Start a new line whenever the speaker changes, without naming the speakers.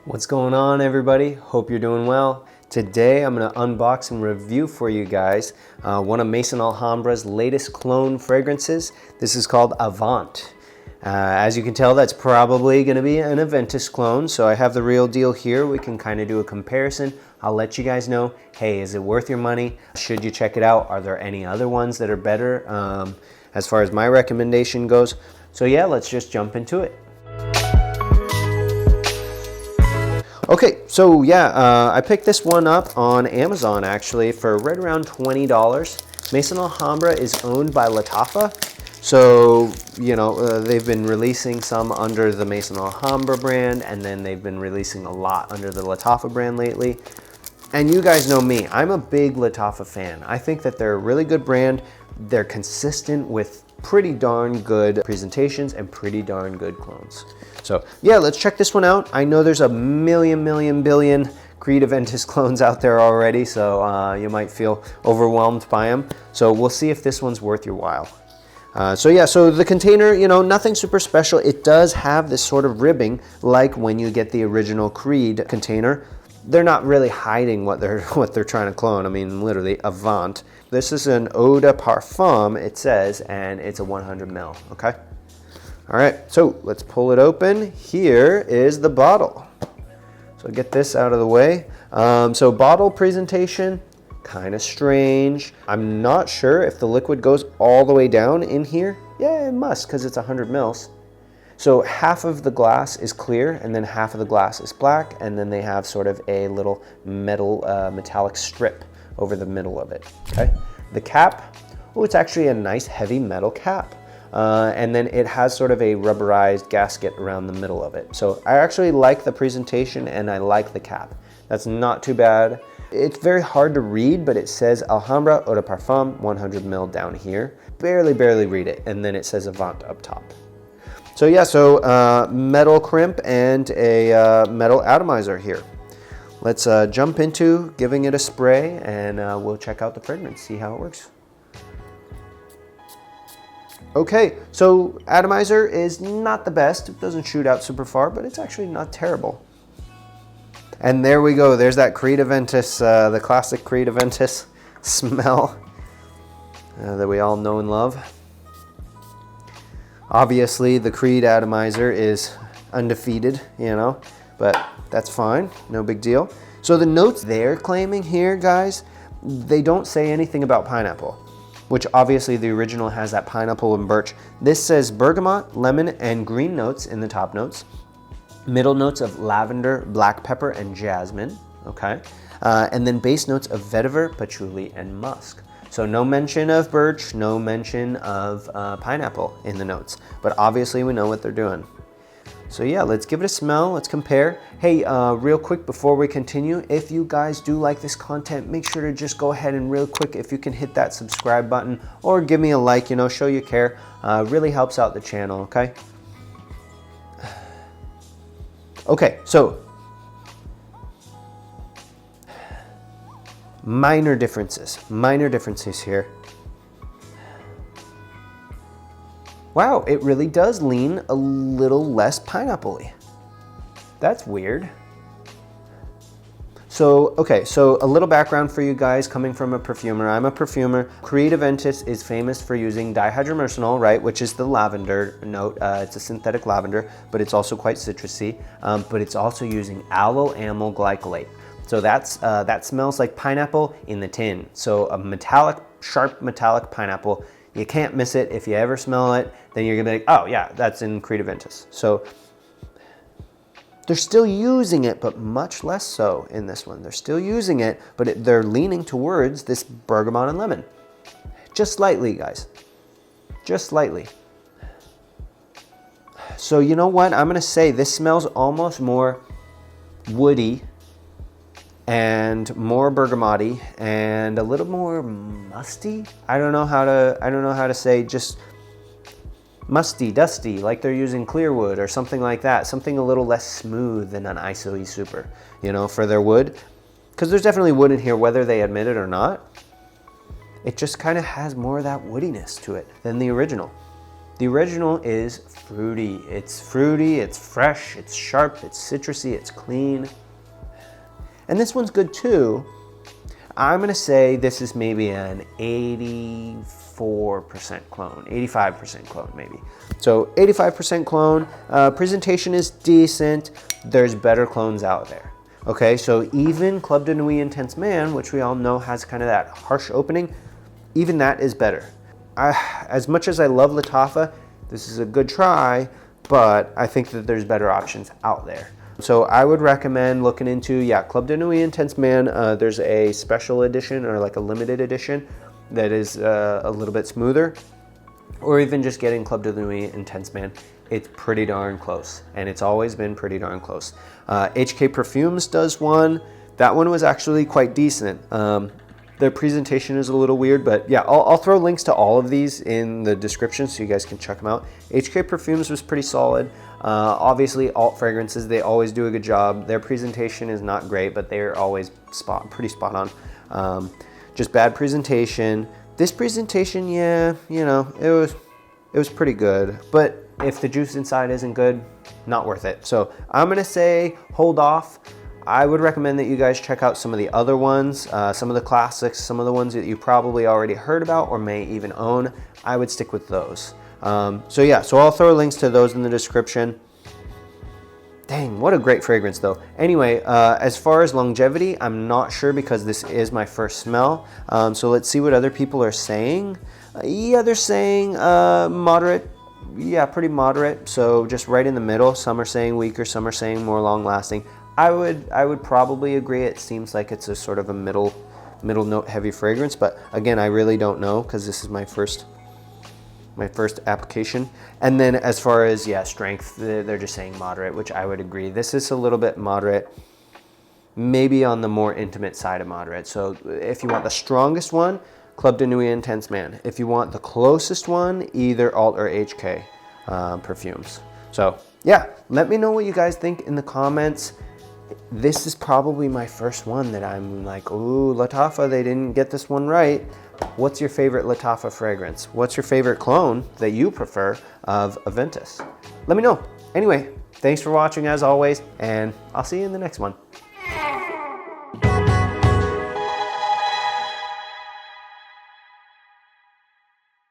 What's going on, everybody? Hope you're doing well. Today I'm going to unbox and review for you guys one of Maison Alhambra's latest clone fragrances. This is called Avant. As you can tell, that's probably going to be an AVENTUS clone, so I have the real deal here. We can kind of do a comparison. I'll let you guys know, hey, is it worth your money? Should you check it out? Are there any other ones that are better as far as my recommendation goes? So yeah, let's just jump into it. Okay, so yeah, I picked this one up on Amazon actually for right around $20. Maison Alhambra is owned by Lattafa, so you know they've been releasing some under the Maison Alhambra brand, and then they've been releasing a lot under the Lattafa brand lately. And you guys know me, I'm a big Lattafa fan. I think that they're a really good brand. They're consistent with pretty darn good presentations and pretty darn good clones. So yeah, let's check this one out. I know there's a billion Creed AVENTUS clones out there already, so you might feel overwhelmed by them. So we'll see if this one's worth your while. So yeah, so the container, you know, nothing super special. It does have this sort of ribbing like when you get the original Creed container. They're not really hiding what they're trying to clone. I mean, literally, Avant. This is an eau de parfum, it says, and it's a 100 ml, okay? All right, so let's pull it open. Here is the bottle. So get this out of the way. So bottle presentation, kind of strange. I'm not sure if the liquid goes all the way down in here. Yeah, it must, because it's 100 mils. So half of the glass is clear, and then half of the glass is black, and then they have sort of a little metal metallic strip over the middle of it, okay? The cap, oh, it's actually a nice heavy metal cap. And then it has sort of a rubberized gasket around the middle of it. So I actually like the presentation and I like the cap. That's not too bad. It's very hard to read, but it says Alhambra Eau de Parfum 100 ml down here. Barely read it. And then it says Avant up top. So yeah, so metal crimp and a metal atomizer here. Let's jump into giving it a spray, and we'll check out the fragrance, see how it works. Okay, so atomizer is not the best. It doesn't shoot out super far, but it's actually not terrible. And there we go. There's that Creed AVENTUS, the classic Creed AVENTUS smell that we all know and love. Obviously, the Creed atomizer is undefeated, you know, but that's fine. No big deal. So the notes they're claiming here, guys, they don't say anything about pineapple, which obviously the original has that pineapple and birch. This says bergamot, lemon, and green notes in the top notes. Middle notes of lavender, black pepper, and jasmine, okay? And then base notes of vetiver, patchouli, and musk. So no mention of birch, no mention of pineapple in the notes, but obviously we know what they're doing. So yeah, let's give it a smell, let's compare. Hey, real quick before we continue, if you guys do like this content, make sure to just go ahead and real quick, if you can hit that subscribe button or give me a like, you know, show you care. Really helps out the channel, okay? Okay, so minor differences here. Wow, it really does lean a little less pineapple-y. That's weird. So, okay, so a little background for you guys coming from a perfumer. I'm a perfumer. Creed AVENTUS is famous for using dihydromercenol, right, which is the lavender note. It's a synthetic lavender, but it's also quite citrusy. But it's also using aloe amyl glycolate. So that smells like pineapple in the tin. So a metallic, sharp metallic pineapple. You can't miss it. If you ever smell it, then you're gonna be like, oh yeah, that's in Creed AVENTUS. So they're still using it, but much less so in this one. They're still using it, but they're leaning towards this bergamot and lemon. Just slightly, guys. Just slightly. So you know what? I'm gonna say this smells almost more woody and more bergamoty and a little more musty. I don't know how to say, just musty, dusty, like they're using clear wood or something like that. Something a little less smooth than an ISO super, you know, for their wood. Because there's definitely wood in here, whether they admit it or not. It just kind of has more of that woodiness to it than the original. The original is fruity. It's fruity, it's fresh, it's sharp, it's citrusy, it's clean. And this one's good too. I'm gonna say this is maybe an 84% clone, 85% clone maybe. So 85% clone, presentation is decent. There's better clones out there. Okay, so even Club de Nuit Intense Man, which we all know has kind of that harsh opening, even that is better. As much as I love Lattafa, this is a good try, but I think that there's better options out there. So I would recommend looking into, yeah, Club de Nuit Intense Man. There's a special edition or like a limited edition that is a little bit smoother, or even just getting Club de Nuit Intense Man. It's pretty darn close, and it's always been pretty darn close. HK Perfumes does one. That one was actually quite decent. Their presentation is a little weird, but yeah, I'll throw links to all of these in the description so you guys can check them out. HK Perfumes was pretty solid. Obviously, Alt Fragrances, they always do a good job. Their presentation is not great, but they're always pretty spot on. Just bad presentation. This presentation, yeah, you know, it was pretty good, but if the juice inside isn't good, not worth it. So I'm gonna say hold off. I would recommend that you guys check out some of the other ones, some of the classics, some of the ones that you probably already heard about or may even own. I would stick with those. So yeah, so I'll throw links to those in the description. Dang, what a great fragrance though. Anyway, as far as longevity, I'm not sure because this is my first smell. So let's see what other people are saying. Yeah, they're saying moderate. Yeah, pretty moderate. So just right in the middle. Some are saying weaker, some are saying more long lasting. I would probably agree. It seems like it's a sort of a middle note heavy fragrance, but again, I really don't know because this is my first application. And then as far as, yeah, strength, they're just saying moderate, which I would agree. This is a little bit moderate, maybe on the more intimate side of moderate. So if you want the strongest one, Club de Nuit Intense Man. If you want the closest one, either Alt or HK Perfumes. So yeah, let me know what you guys think in the comments. This is probably my first one that I'm like, ooh, Lattafa, they didn't get this one right. What's your favorite Lattafa fragrance? What's your favorite clone that you prefer of AVENTUS? Let me know. Anyway, thanks for watching as always, and I'll see you in the next one.